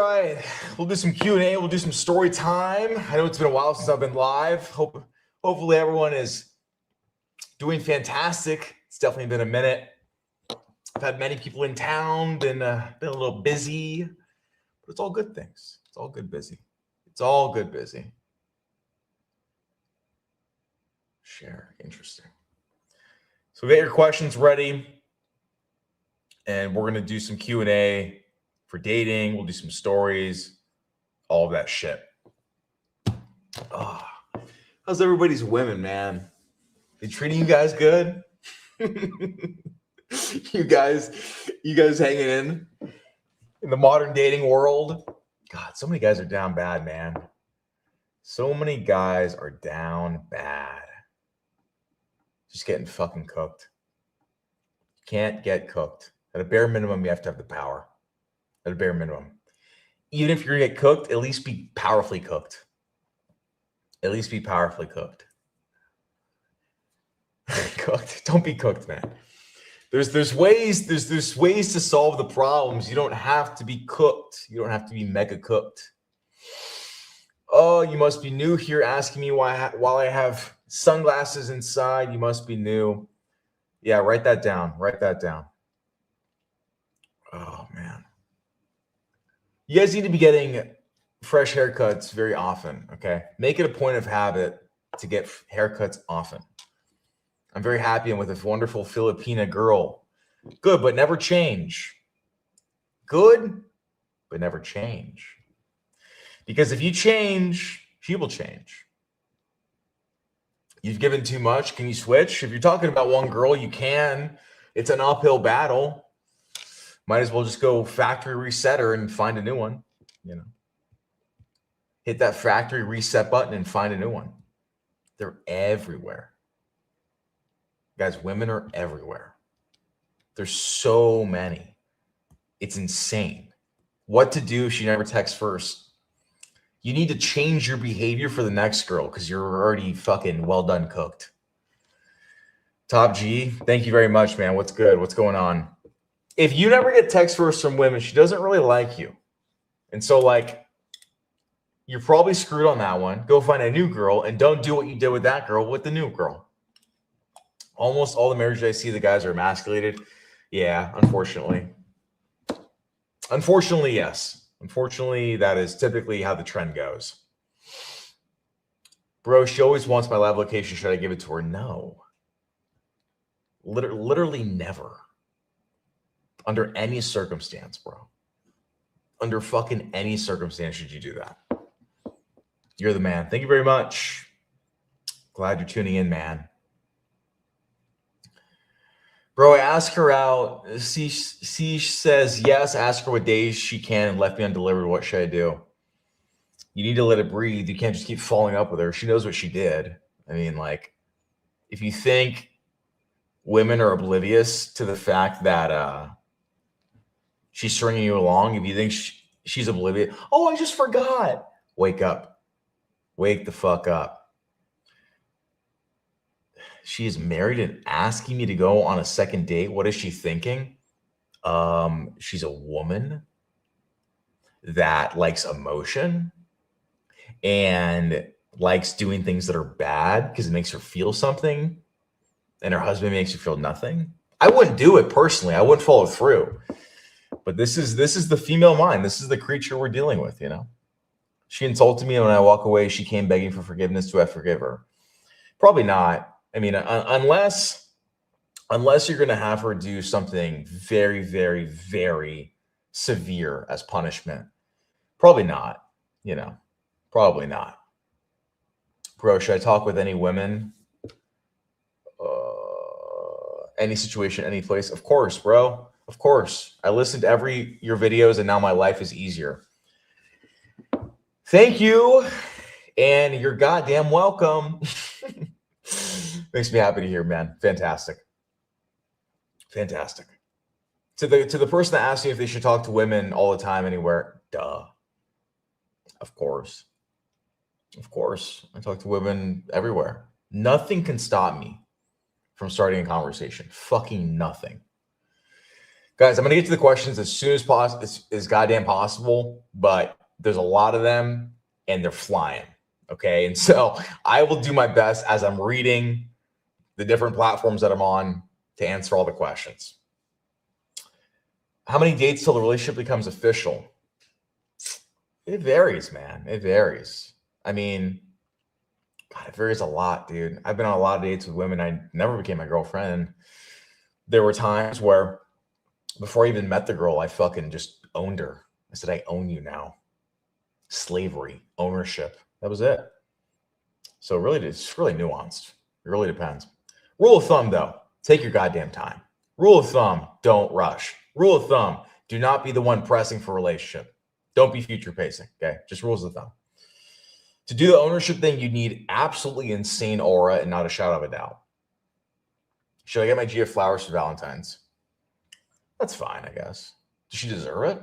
right, we'll do some Q&A. We'll do some story time. I know it's been a while since I've been live. Hopefully everyone is doing fantastic. It's definitely been a minute. I've had many people in town, been a little busy, but it's all good things. It's all good busy. It's all good busy. Share, interesting. So get your questions ready, and we're gonna do some Q&A for dating. We'll do some stories, all of that shit. Oh, how's everybody's women, man? They treating you guys good? you guys hanging in the modern dating world? God, so many guys are down bad, man. So many guys are down bad. Just getting fucking cooked. You can't get cooked. At a bare minimum, you have to have the power. At a bare minimum. Even if you're gonna get cooked, at least be powerfully cooked. At least be powerfully cooked. Cooked. Don't be cooked, man. There's ways to solve the problems. You don't have to be cooked. You don't have to be mega cooked. Oh, you must be new here, asking me while I have sunglasses inside. You must be new. Yeah, write that down. Write that down. Oh man. You guys need to be getting fresh haircuts very often, okay? Make it a point of habit to get haircuts often. I'm very happy. I'm with a wonderful Filipina girl. Good, but never change. Good, but never change. Because if you change, she will change. You've given too much. Can you switch? If you're talking about one girl, you can. It's an uphill battle. Might as well just go factory reset her and find a new one. You know, hit that factory reset button and find a new one. They're everywhere. Guys, women are everywhere. There's so many. It's insane. What to do if she never texts first? You need to change your behavior for the next girl because you're already fucking well done cooked. Top G, thank you very much, man. What's good? What's going on? If you never get text first from women, she doesn't really like you. And so, like, you're probably screwed on that one. Go find a new girl and don't do what you did with that girl with the new girl. Almost all the marriages I see, the guys are emasculated. Yeah, unfortunately. Unfortunately, yes. Unfortunately, that is typically how the trend goes. Bro, she always wants my live location. Should I give it to her? No. Literally never. Under any circumstance, bro. Under fucking any circumstance should you do that. You're the man. Thank you very much. Glad you're tuning in, man. Bro, I asked her out. She says yes. Ask her what days she can and left me undelivered. What should I do? You need to let it breathe. You can't just keep following up with her. She knows what she did. I mean, like, if you think women are oblivious to the fact that she's stringing you along, if you think she's oblivious, oh, I just forgot. Wake up. Wake the fuck up. She is married and asking me to go on a second date. What is she thinking? She's a woman that likes emotion and likes doing things that are bad because it makes her feel something, and her husband makes her feel nothing. I wouldn't do it personally. I wouldn't follow through. But this is the female mind. This is the creature we're dealing with, you know? She insulted me, and when I walk away, she came begging for forgiveness. Do I forgive her? Probably not. I mean, unless you're going to have her do something very, very, very severe as punishment. Probably not, you know, probably not. Bro, should I talk with any women? Any situation, any place? Of course, bro. Of course. I listened to your videos, and now my life is easier. Thank you. And you're goddamn welcome. Makes me happy to hear, man. Fantastic. Fantastic. To the person that asked me if they should talk to women all the time, anywhere, duh. Of course. Of course. I talk to women everywhere. Nothing can stop me from starting a conversation. Fucking nothing. Guys, I'm going to get to the questions as soon as possible, as goddamn possible, but there's a lot of them and they're flying. Okay. And so I will do my best as I'm reading the different platforms that I'm on to answer all the questions. How many dates till the relationship becomes official? It varies, man. It varies. I mean, God, it varies a lot, dude. I've been on a lot of dates with women. I never became my girlfriend. There were times where before I even met the girl, I fucking just owned her. I said, I own you now. Slavery, ownership. That was it. So really, it's really nuanced. It really depends. Rule of thumb, though, take your goddamn time. Rule of thumb, don't rush. Rule of thumb, do not be the one pressing for a relationship. Don't be future pacing, okay? Just rules of thumb. To do the ownership thing, you need absolutely insane aura and not a shadow of a doubt. Should I get my Gia flowers for Valentine's? That's fine, I guess. Does she deserve it?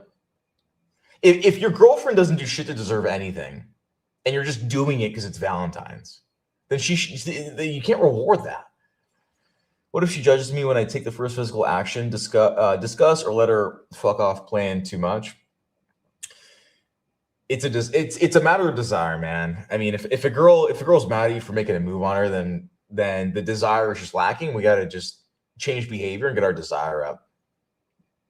If your girlfriend doesn't do shit to deserve anything, and you're just doing it because it's Valentine's, then you can't reward that. What if she judges me when I take the first physical action, discuss or let her fuck off playing too much? It's a matter of desire, man. I mean, if a girl's mad at you for making a move on her, then the desire is just lacking. We got to just change behavior and get our desire up.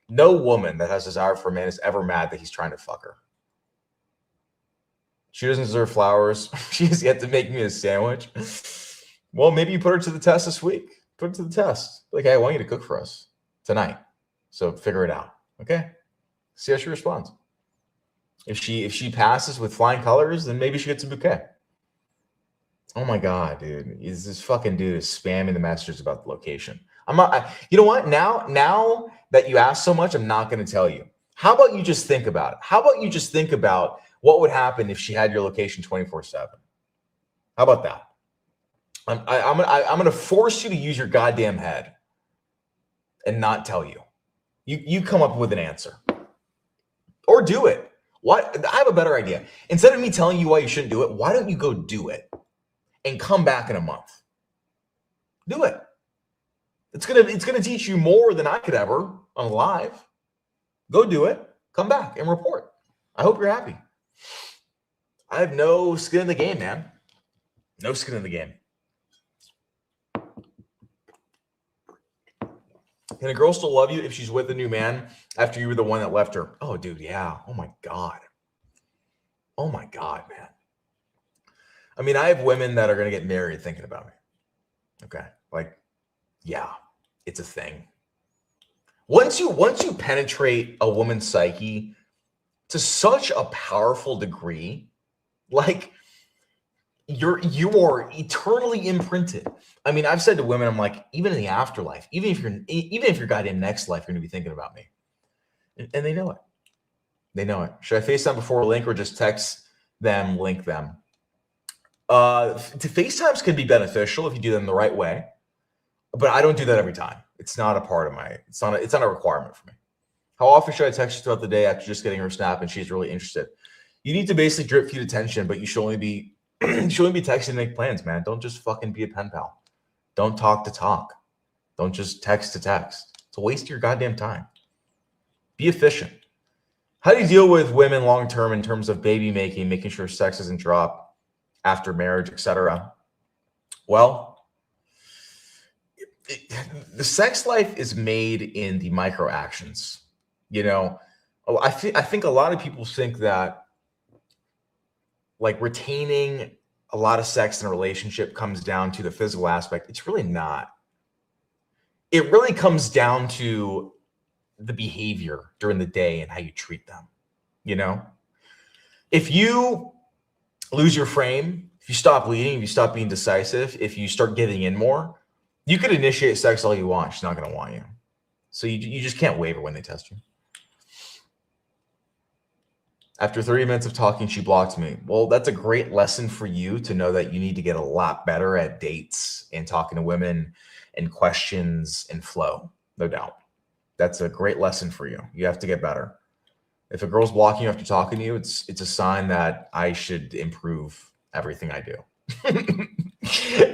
No woman that has desire for a man is ever mad that he's trying to fuck her. She doesn't deserve flowers. She has yet to make me a sandwich. Well, maybe you put her to the test this week. Put it to the test. Like, hey, I want you to cook for us tonight. So figure it out. Okay. See how she responds. If she passes with flying colors, then maybe she gets a bouquet. Oh my God, dude. This fucking dude is spamming the messages about the location. You know what? Now that you ask so much, I'm not going to tell you. How about you just think about it? How about you just think about what would happen if she had your location 24/7? How about that? I'm going to force you to use your goddamn head and not tell you. You come up with an answer. Or do it. What? I have a better idea. Instead of me telling you why you shouldn't do it, why don't you go do it and come back in a month? Do it. It's gonna teach you more than I could ever on live. Go do it. Come back and report. I hope you're happy. I have no skin in the game, man. No skin in the game. Can a girl still love you if she's with a new man after you were the one that left her? Oh, dude, yeah. Oh my God. Oh my God, man. I mean, I have women that are going to get married thinking about me. Okay. Like, yeah, it's a thing. Once you penetrate a woman's psyche to such a powerful degree, like you are eternally imprinted. I mean, I've said to women, I'm like, even in the afterlife, even if your goddamn next life, you're going to be thinking about me. And they know it. They know it. Should I FaceTime before a link or just text them, link them? FaceTimes can be beneficial if you do them the right way, but I don't do that every time. It's not a part of it's not a requirement for me. How often should I text you throughout the day after just getting her snap and she's really interested? You need to basically drip feed attention, but you should only be texting to make plans, man. Don't just fucking be a pen pal. Don't talk to talk. Don't just text to text. It's a waste of your goddamn time. Be efficient. How do you deal with women long term in terms of baby making sure sex doesn't drop after marriage, etc.? Well, the sex life is made in the micro actions. You know, I think a lot of people think that like retaining a lot of sex in a relationship comes down to the physical aspect. It's really not. It really comes down to the behavior during the day and how you treat them. You know, if you lose your frame, if you stop leading, if you stop being decisive, if you start giving in more, you could initiate sex all you want. She's not going to want you. So you just can't waver when they test you. After 30 minutes of talking, she blocked me. Well, that's a great lesson for you to know that you need to get a lot better at dates and talking to women and questions and flow. No doubt. That's a great lesson for you. You have to get better. If a girl's blocking you after talking to you, it's a sign that I should improve everything I do.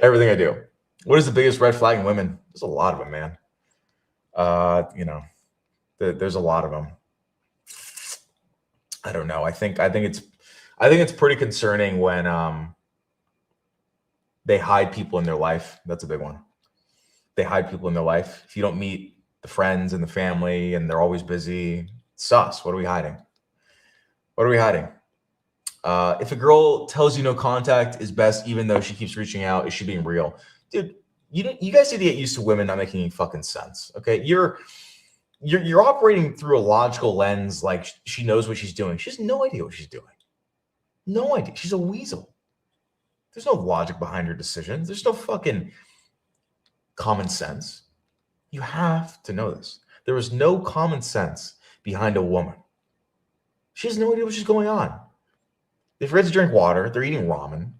Everything I do. What is the biggest red flag in women? There's a lot of them, man. You know, There's a lot of them. I don't know. I think it's pretty concerning when they hide people in their life. That's a big one. They hide people in their life. If you don't meet the friends and the family and they're always busy, it's sus. What are we hiding? What are we hiding? If a girl tells you no contact is best, even though she keeps reaching out, is she being real? Dude, you guys need to get used to women not making any fucking sense. Okay, you're operating through a logical lens, like she knows what she's doing. She has no idea what she's doing. No idea. She's a weasel. There's no logic behind her decisions. There's no fucking common sense. You have to know this. There is no common sense behind a woman. She has no idea what she's going on. They forget to drink water. They're eating ramen.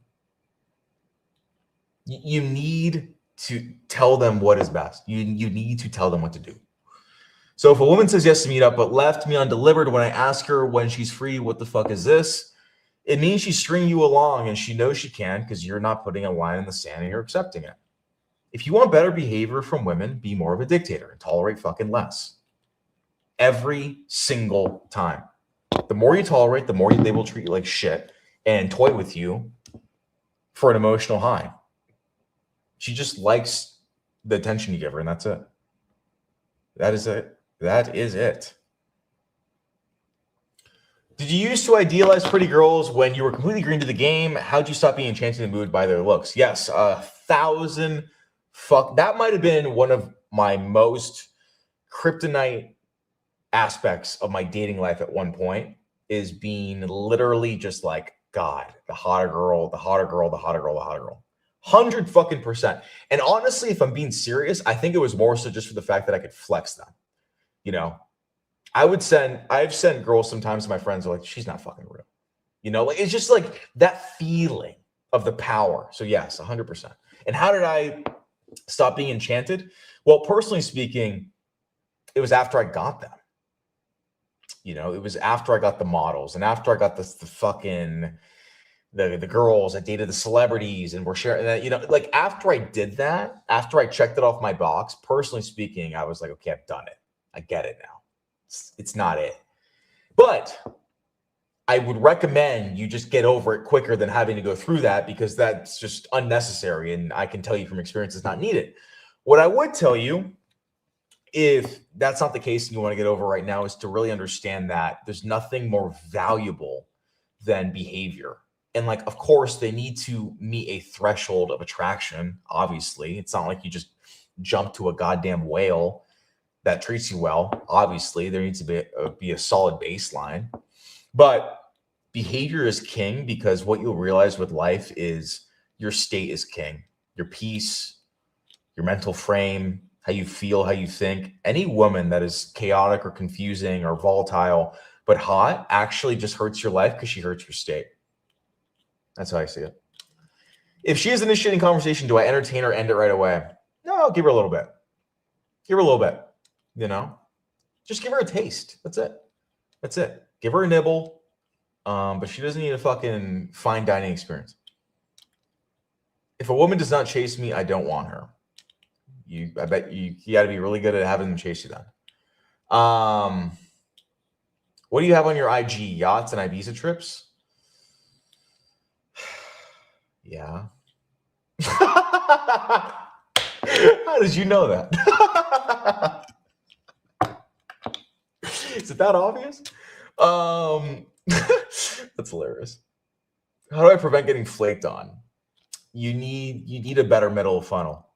You need to tell them what is best. You need to tell them what to do. So if a woman says yes to meet up, but left me undelivered when I ask her when she's free, what the fuck is this? It means she's stringing you along and she knows she can because you're not putting a line in the sand and you're accepting it. If you want better behavior from women, be more of a dictator and tolerate fucking less. Every single time. The more you tolerate, the more they will treat you like shit and toy with you for an emotional high. She just likes the attention you give her, and that's it. That is it. That is it. Did you used to idealize pretty girls when you were completely green to the game? How'd you stop being enchanted and moved by their looks? Yes, 1,000 fuck. That might have been one of my most kryptonite aspects of my dating life at one point, is being literally just like, God, the hotter girl, the hotter girl, the hotter girl, the hotter girl. 100 fucking percent. And honestly, if I'm being serious, I think it was more so just for the fact that I could flex them. You know, I've sent girls sometimes to my friends who are like, she's not fucking real. You know, like, it's just like that feeling of the power. So yes, 100%. And how did I stop being enchanted? Well, personally speaking, it was after I got them. You know, it was after I got the models and after I got the fucking the girls, I dated the celebrities and we're sharing that, you know, like after I did that, after I checked it off my box, personally speaking, I was like, okay, I've done it. I get it now. It's not it. But I would recommend you just get over it quicker than having to go through that, because that's just unnecessary. And I can tell you from experience, it's not needed. What I would tell you, if that's not the case and you want to get over right now, is to really understand that there's nothing more valuable than behavior. And like, of course, they need to meet a threshold of attraction. Obviously, it's not like you just jump to a goddamn whale that treats you well. Obviously, there needs to be a solid baseline. But behavior is king, because what you'll realize with life is your state is king. Your peace, your mental frame, how you feel, how you think. Any woman that is chaotic or confusing or volatile but hot actually just hurts your life because she hurts your state. That's how I see it. If she is initiating conversation, do I entertain or end it right away? No, I'll give her a little bit. Give her a little bit, you know? Just give her a taste. That's it. That's it. Give her a nibble, but she doesn't need a fucking fine dining experience. If a woman does not chase me, I don't want her. I bet you got to be really good at having them chase you then. What do you have on your IG? Yachts and Ibiza trips? Yeah. How did you know that? Is it that obvious? That's hilarious. How do I prevent getting flaked on? You need a better middle funnel.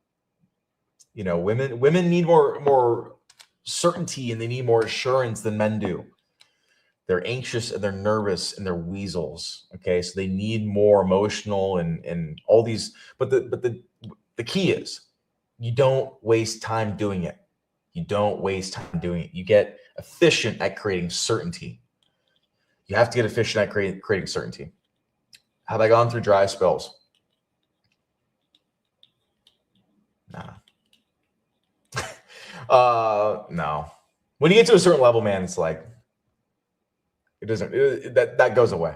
You know, women need more certainty and they need more assurance than men do. They're anxious and they're nervous and they're weasels. Okay, so they need more emotional and all these. But the key is you don't waste time doing it. You don't waste time doing it. You get efficient at creating certainty. You have to get efficient at creating certainty. Have I gone through dry spells? Nah. No. When you get to a certain level, man, it's like it doesn't. That goes away.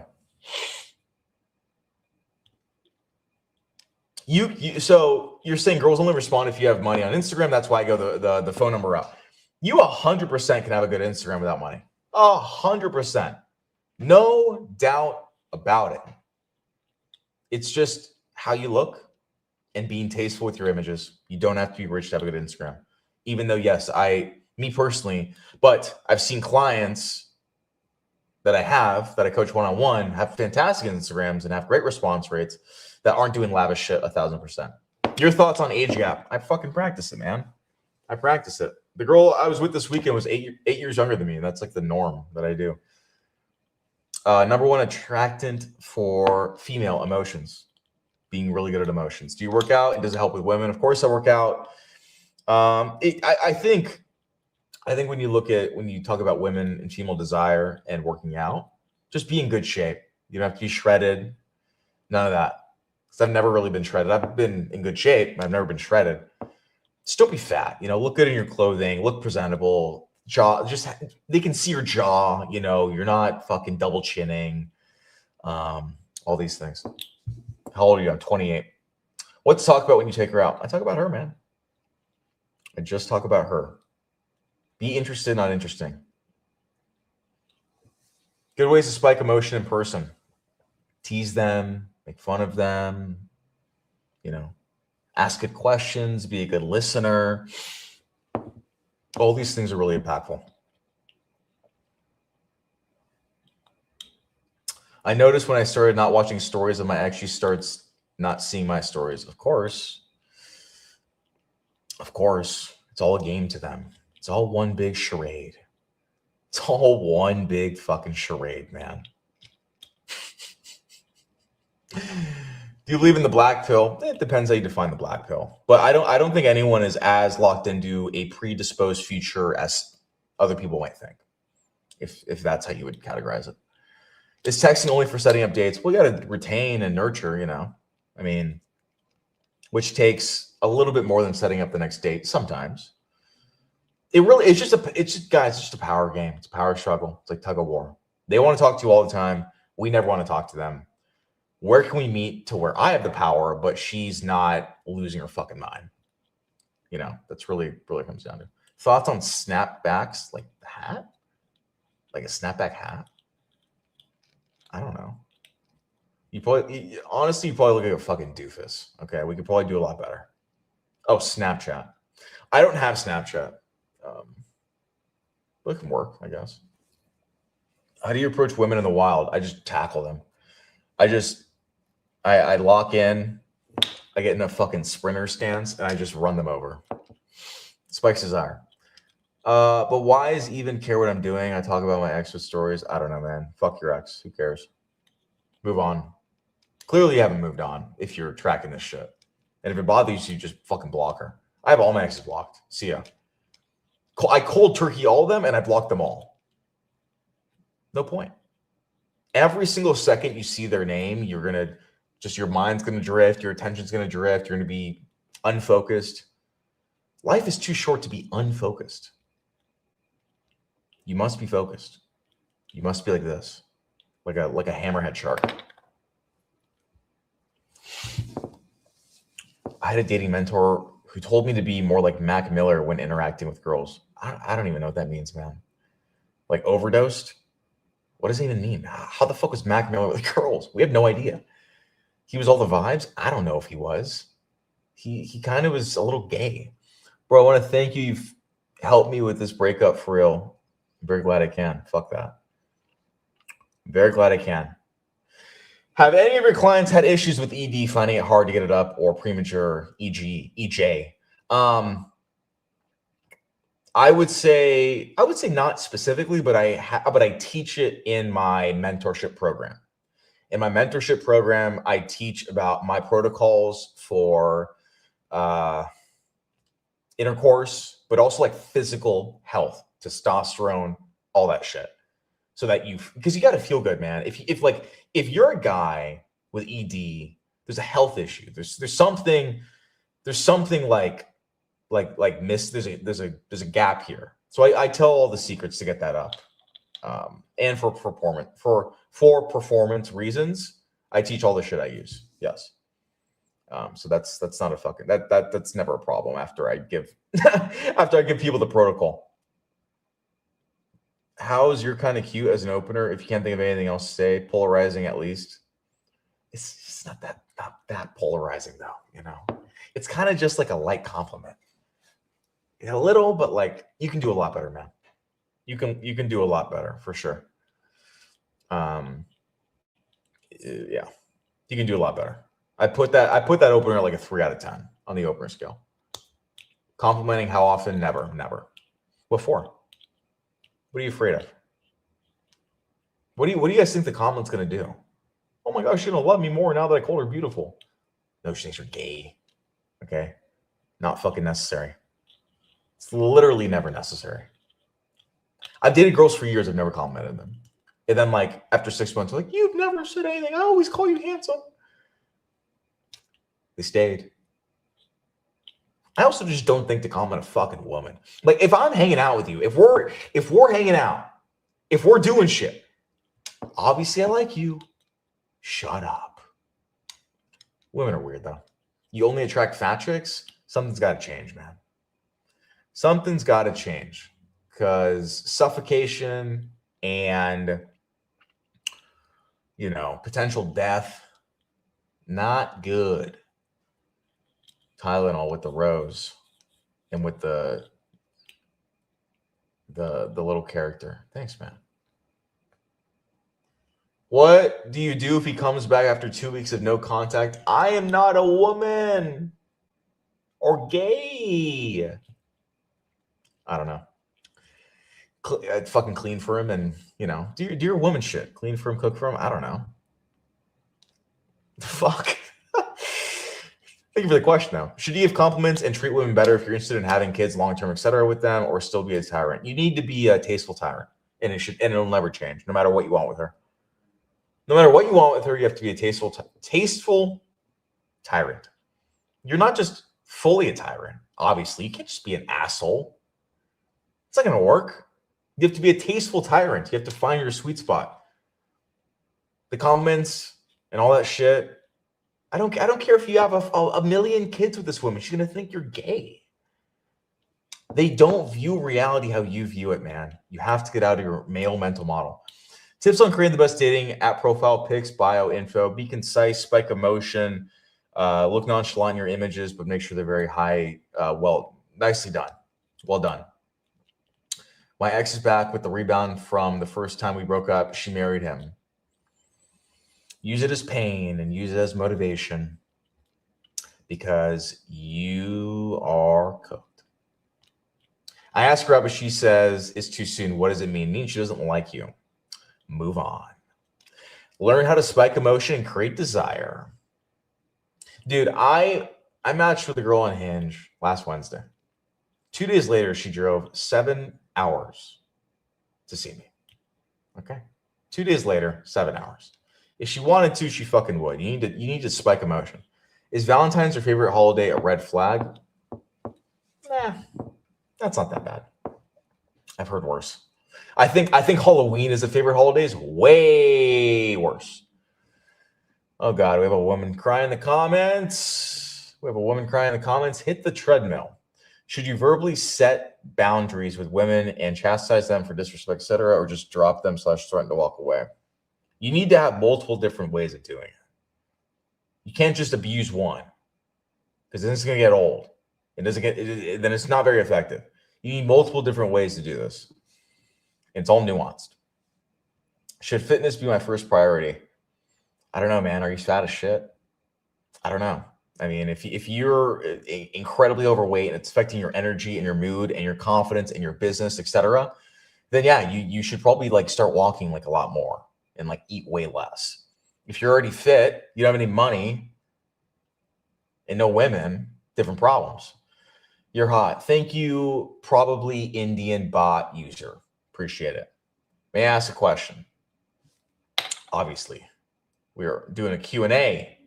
So you're saying girls only respond if you have money on Instagram. That's why I go the phone number up. You 100% can have a good Instagram without money. 100%. No doubt about it. It's just how you look and being tasteful with your images. You don't have to be rich to have a good Instagram. Even though, yes, me personally, but I've seen clients that I coach one-on-one have fantastic Instagrams and have great response rates that aren't doing lavish shit 1,000%. Your thoughts on age gap? I fucking practice it, man. I practice it. The girl I was with this weekend was 8 years younger than me. And that's like the norm that I do. Number one attractant for female emotions. Being really good at emotions. Do you work out? And does it help with women? Of course I work out. I think when you talk about women and female desire and working out, just be in good shape. You don't have to be shredded. None of that. Because I've never really been shredded. I've been in good shape. I've never been shredded. Just don't be fat. Look good in your clothing. Look presentable. Jaw. They can see your jaw. You're not fucking double chinning. All these things. How old are you? I'm 28. What to talk about when you take her out? I talk about her, man. I just talk about her. Be interested, not interesting. Good ways to spike emotion in person. Tease them, make fun of them, ask good questions, be a good listener. All these things are really impactful. I noticed when I started not watching stories that my ex, she starts not seeing my stories. Of course. It's all a game to them. It's all one big charade. It's all one big fucking charade, man. Do you believe in the black pill? It depends how you define the black pill. But I don't think anyone is as locked into a predisposed future as other people might think. If that's how you would categorize it. Is texting only for setting up dates? Well, you got to retain and nurture, which takes a little bit more than setting up the next date sometimes. It's just a power game. It's a power struggle. It's like tug of war. They want to talk to you all the time. We never want to talk to them. Where can we meet to where I have the power, but she's not losing her fucking mind? That's really comes down to. Thoughts on snapbacks, like the hat? Like a snapback hat? I don't know. You probably look like a fucking doofus. Okay, we could probably do a lot better. Oh, Snapchat. I don't have Snapchat. But it can work, I guess. How do you approach women in the wild? I just tackle them. I lock in. I get in a fucking sprinter stance and I just run them over. Spikes desire. But why is even care what I'm doing? I talk about my ex with stories. I don't know, man. Fuck your ex. Who cares? Move on. Clearly you haven't moved on if you're tracking this shit. And if it bothers you, just fucking block her. I have all my exes blocked. See ya. I cold turkey all of them and I blocked them all. No point. Every single second you see their name, your mind's going to drift. Your attention's going to drift. You're going to be unfocused. Life is too short to be unfocused. You must be focused. You must be like this, like a hammerhead shark. I had a dating mentor who told me to be more like Mac Miller when interacting with girls. I don't even know what that means, man. Like overdosed? What does it even mean? How the fuck was Mac Miller with girls? We have no idea. He was all the vibes? I don't know if he was. He kind of was a little gay. Bro, I want to thank you. You've helped me with this breakup for real. I'm very glad I can. Fuck that. I'm very glad I can. Have any of your clients had issues with ED, finding it hard to get it up, or premature EJ? I would say not specifically, but I teach it in my mentorship program. In my mentorship program, I teach about my protocols for intercourse, but also like physical health, testosterone, all that shit. So that because you got to feel good, man. If you're a guy with ED, there's a health issue. There's something like there's a gap here. So I tell all the secrets to get that up. And for performance reasons, I teach all the shit I use. Yes. So that's not a fucking that's never a problem after I give people the protocol. How's your kind of cute as an opener? If you can't think of anything else to say, polarizing at least. It's just not that polarizing though, you know. It's kind of just like a light compliment. A little, but like you can do a lot better, man. You can do a lot better for sure. Yeah, you can do a lot better. I put that opener at like a 3 out of 10 on the opener scale. Complimenting how often? Never. What for? What are you afraid of? What do you guys think the compliment's gonna do? Oh my gosh, she's gonna love me more now that I called her beautiful. No, she thinks you're gay. Okay, not fucking necessary. It's literally never necessary. I've dated girls for years. I've never complimented them. And then, like, after 6 months, like, you've never said anything. I always call you handsome. They stayed. I also just don't think to compliment a fucking woman. Like, if I'm hanging out with you, if we're hanging out, if we're doing shit, obviously I like you. Shut up. Women are weird, though. You only attract fat chicks? Something's got to change, man. Something's got to change. Because suffocation and, you know, potential death, not good. Tylenol with the rose and with the little character. Thanks, man. What do you do if he comes back after 2 weeks of no contact? I am not a woman or gay. I don't know. I'd fucking clean for him and, you know, do your woman shit. Clean for him, cook for him. I don't know. Fuck. Thank you for the question, though. Should you give compliments and treat women better if you're interested in having kids long-term, etc., with them, or still be a tyrant? You need to be a tasteful tyrant, and it'll never change, no matter what you want with her. No matter what you want with her, you have to be a tasteful tyrant. You're not just fully a tyrant, obviously. You can't just be an asshole. It's not going to work. You have to be a tasteful tyrant. You have to find your sweet spot. The compliments and all that shit, I don't care if you have a million kids with this woman. She's going to think you're gay. They don't view reality how you view it, man. You have to get out of your male mental model. Tips on creating the best dating app profile pics, bio info. Be concise, spike emotion. Look nonchalant in your images, but make sure they're very high. Nicely done. Well done. My ex is back with the rebound from the first time we broke up. She married him. Use it as pain and use it as motivation because you are cooked. I asked her out, but she says it's too soon. What does it mean? It means she doesn't like you. Move on. Learn how to spike emotion and create desire. Dude, I matched with a girl on Hinge last Wednesday. 2 days later, she drove 7 hours to see me. Okay? 2 days later, 7 hours. If she wanted to, she fucking would. You need to spike emotion. Is Valentine's your favorite holiday a red flag? Nah, that's not that bad. I've heard worse. I think Halloween is a favorite holiday is way worse. Oh God, we have a woman crying in the comments. Hit the treadmill. Should you verbally set boundaries with women and chastise them for disrespect, etc., or just drop them / threaten to walk away? You need to have multiple different ways of doing it. You can't just abuse one because then it's going to get old. Then it's not very effective. You need multiple different ways to do this. It's all nuanced. Should fitness be my first priority? I don't know, man. Are you fat as shit? I don't know. I mean, if you're incredibly overweight and it's affecting your energy and your mood and your confidence and your business, etc., then yeah, you should probably like start walking like a lot more and like eat way less. If you're already fit, you don't have any money and no women, different problems. You're hot. Thank you, probably Indian bot user. Appreciate it. May I ask a question? Obviously, we are doing a Q&A.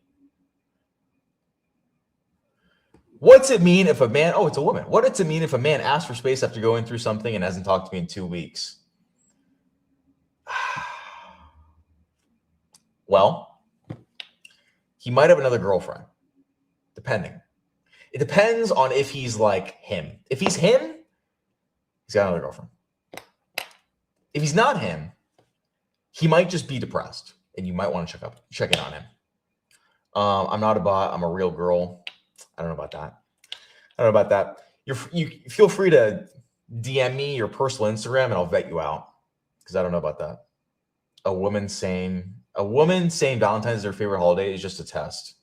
What's it mean if a man, it's a woman. What does it mean if a man asks for space after going through something and hasn't talked to me in 2 weeks? Well, he might have another girlfriend, depending. It depends on if he's like him. If he's him, he's got another girlfriend. If he's not him, he might just be depressed, and you might want to check in on him. I'm not a bot. I'm a real girl. I don't know about that. You feel free to DM me your personal Instagram, and I'll vet you out because I don't know about that. A woman saying Valentine's is their favorite holiday is just a test.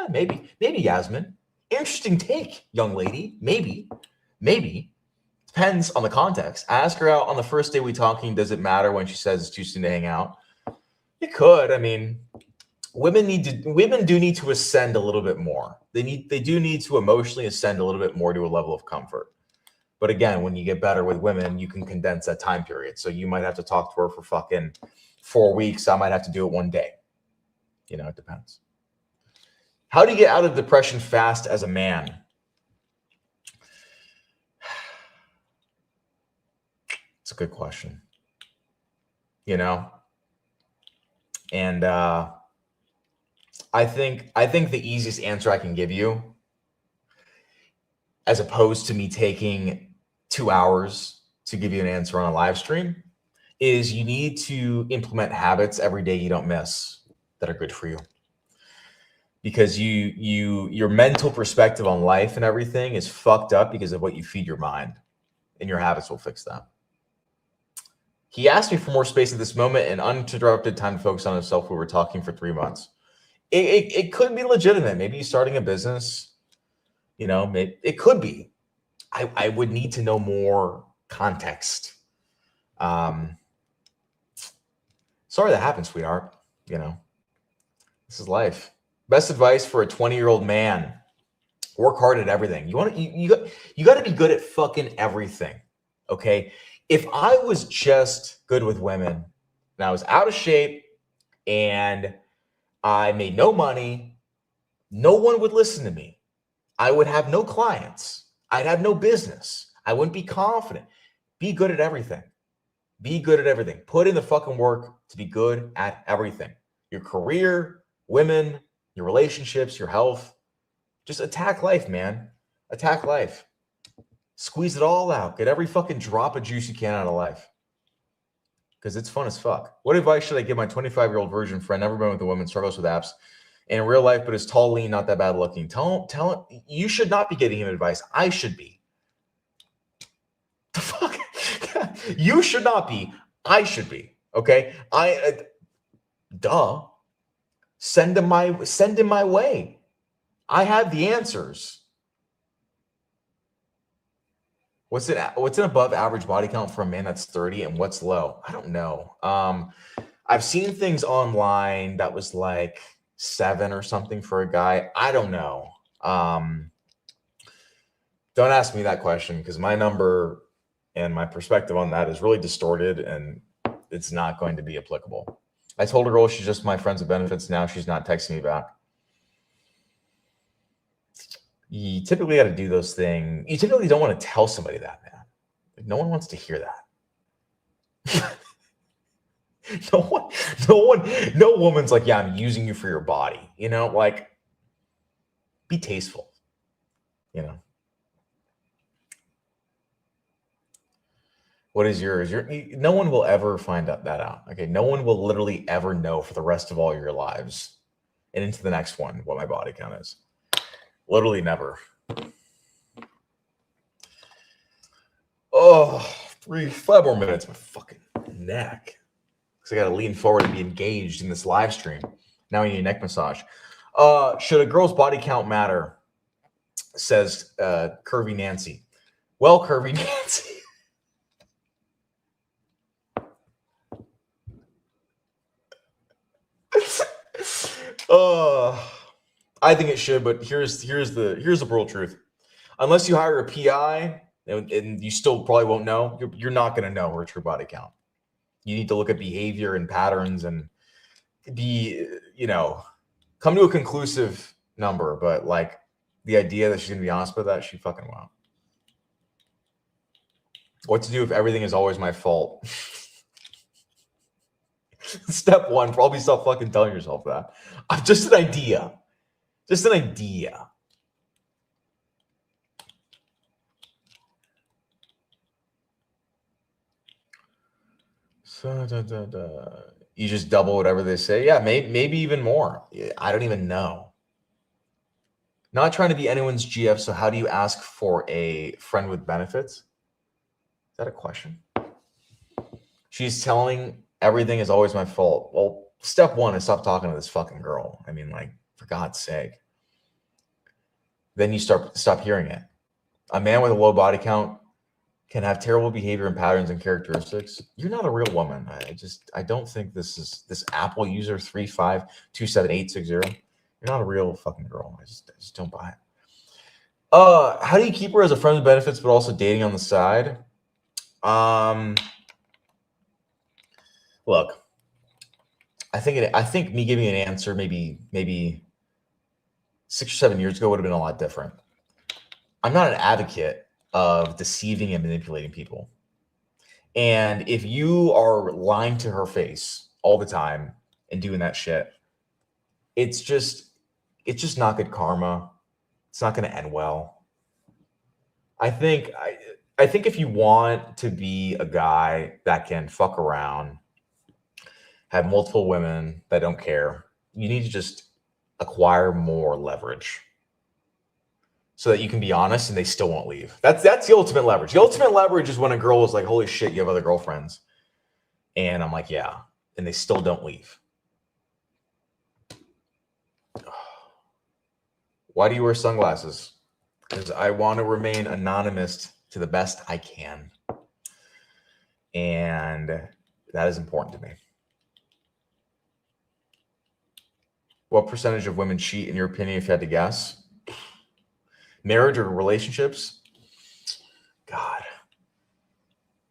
Maybe Yasmin. Interesting take, young lady. Maybe. Depends on the context. Ask her out on the first day we talking. Does it matter when she says it's too soon to hang out? It could. I mean, women do need to ascend a little bit more. They do need to emotionally ascend a little bit more to a level of comfort. But again, when you get better with women, you can condense that time period. So you might have to talk to her for fucking 4 weeks. I might have to do it one day. It depends. How do you get out of depression fast as a man? It's a good question. And I think the easiest answer I can give you, as opposed to me taking 2 hours to give you an answer on a live stream, is you need to implement habits every day you don't miss that are good for you. Because your mental perspective on life and everything is fucked up because of what you feed your mind, and your habits will fix that. He asked me for more space at this moment and uninterrupted time to focus on himself. We were talking for 3 months. It could be legitimate. Maybe he's starting a business. Maybe it could be. I would need to know more context. Sorry that happened, sweetheart. This is life. Best advice for a 20-year-old man: work hard at everything. You got to be good at fucking everything. Okay. If I was just good with women and I was out of shape and I made no money, no one would listen to me. I would have no clients. I'd have no business. I wouldn't be confident. Be good at everything. Be good at everything. Put in the fucking work to be good at everything. Your career, women, your relationships, your health. Just attack life, man. Attack life. Squeeze it all out. Get every fucking drop of juice you can out of life. Because it's fun as fuck. What advice should I give my 25-year-old virgin friend, never been with a woman, struggles with apps, and in real life, but is tall, lean, not that bad looking? Tell him you should not be getting him advice. I should be. The fuck? You should not be. I should be. Okay? Duh. Send him my way. I have the answers. What's an above average body count for a man that's 30, and what's low? I don't know. I've seen things online that was like 7 or something for a guy. I don't know. Don't ask me that question, because my number and my perspective on that is really distorted, and it's not going to be applicable. I told a girl she's just my friends with benefits. Now she's not texting me back. You typically got to do those things. You typically don't want to tell somebody that, man. No one wants to hear that. No woman's like, yeah, I'm using you for your body. Be tasteful. What is yours? No one will ever find that out. Okay. No one will literally ever know for the rest of all your lives and into the next one what my body count is. Literally never. Oh, 5 more minutes. My fucking neck. Because I got to lean forward and be engaged in this live stream. Now I need a neck massage. Should a girl's body count matter? Says Curvy Nancy. Well, Curvy Nancy. I think it should, but here's the brutal truth. Unless you hire a PI, and you still probably won't know, you're not going to know her true body count. You need to look at behavior and patterns and come to a conclusive number. But like the idea that she's going to be honest with that, she fucking won't. What to do if everything is always my fault? Step 1, probably stop fucking telling yourself that. Just an idea. Just an idea. You just double whatever they say. Yeah, maybe even more. I don't even know. Not trying to be anyone's GF, so how do you ask for a friend with benefits? Is that a question? She's telling everything is always my fault. Well, step one is stop talking to this fucking girl. I mean, like, for God's sake. Then you stop hearing it. A man with a low body count can have terrible behavior and patterns and characteristics. You're not a real woman. I don't think this Apple user 3527860. You're not a real fucking girl. I just don't buy it. How do you keep her as a friend with benefits but also dating on the side? Look, I think me giving an answer maybe 6 or 7 years ago would have been a lot different. I'm not an advocate of deceiving and manipulating people. And if you are lying to her face all the time and doing that shit, it's just not good karma. It's not going to end well. I think if you want to be a guy that can fuck around, have multiple women that don't care, you need to just acquire more leverage so that you can be honest and they still won't leave. That's the ultimate leverage. The ultimate leverage is when a girl is like, holy shit, you have other girlfriends. And I'm like, yeah. And they still don't leave. Why do you wear sunglasses? Because I want to remain anonymous to the best I can. And that is important to me. What percentage of women cheat, in your opinion, if you had to guess? Marriage or relationships? God.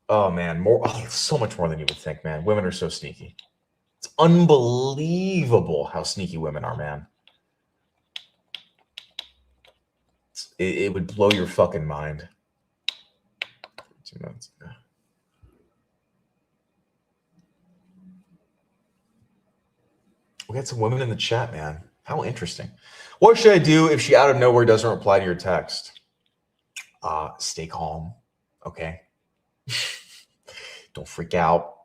Oh, man. So much more than you would think, man. Women are so sneaky. It's unbelievable how sneaky women are, man. It would blow your fucking mind. 2 minutes. We got some women in the chat, man. How interesting. What should I do if she out of nowhere doesn't reply to your text? Stay calm. Okay. Don't freak out.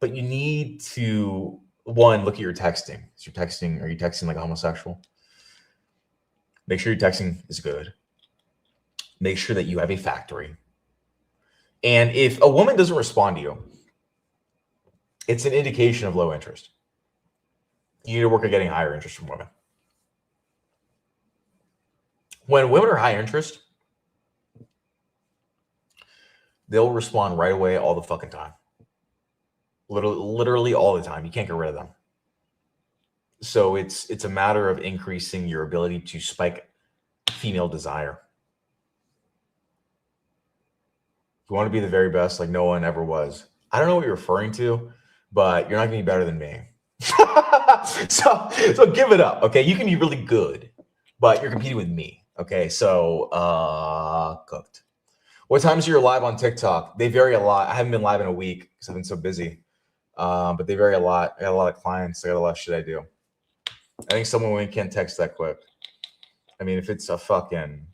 But you need to, one, look at your texting. Are you texting like a homosexual? Make sure your texting is good. Make sure that you have a factory. And if a woman doesn't respond to you, it's an indication of low interest. You need to work at getting higher interest from women. When women are high interest, they'll respond right away all the fucking time. Literally all the time. You can't get rid of them. So it's a matter of increasing your ability to spike female desire. You want to be the very best like no one ever was. I don't know what you're referring to, but you're not going to be better than me. so give it up, okay? You can be really good, but you're competing with me, okay? So cooked. What times are you live on TikTok? They vary a lot. I haven't been live in a week because I've been so busy, but they vary a lot. I got a lot of clients. I got a lot of shit I do. I think some women can't text that quick. I mean, if it's a fucking,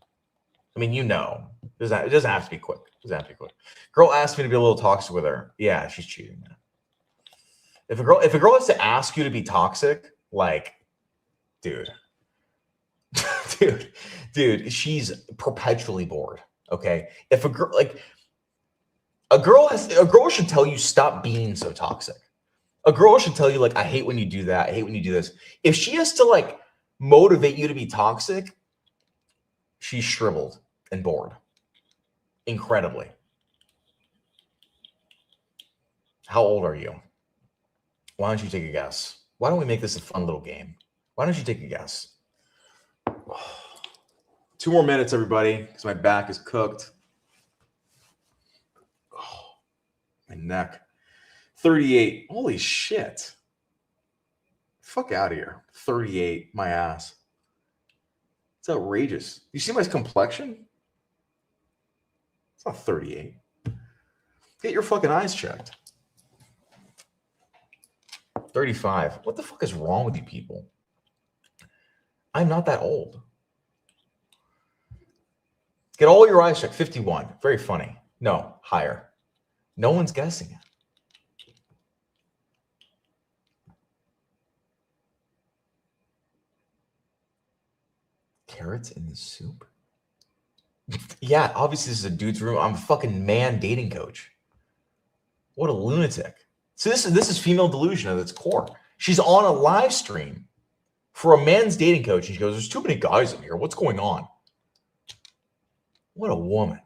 I mean, you know, it doesn't have to be quick. It doesn't have to be quick. Girl asked me to be a little toxic with her. Yeah, she's cheating, man. If a girl has to ask you to be toxic, like, dude, she's perpetually bored. Okay. If a girl a girl should tell you stop being so toxic. A girl should tell you, like, I hate when you do that. I hate when you do this. If she has to, like, motivate you to be toxic, she's shriveled and bored. Incredibly. How old are you? Why don't you take a guess? Why don't we make this a fun little game? Why don't you take a guess? 2 more minutes, everybody, because my back is cooked. Oh, my neck. 38. Holy shit. Fuck out of here. 38. My ass. It's outrageous. You see my complexion? It's not 38. Get your fucking eyes checked. 35. What the fuck is wrong with you people? I'm not that old. Get all your eyes checked. 51. Very funny. No, higher. No one's guessing it. Carrots in the soup? Yeah, obviously this is a dude's room. I'm a fucking man dating coach. What a lunatic. So this is female delusion at its core. She's on a live stream for a man's dating coach, and she goes, "There's too many guys in here. What's going on?" What a woman.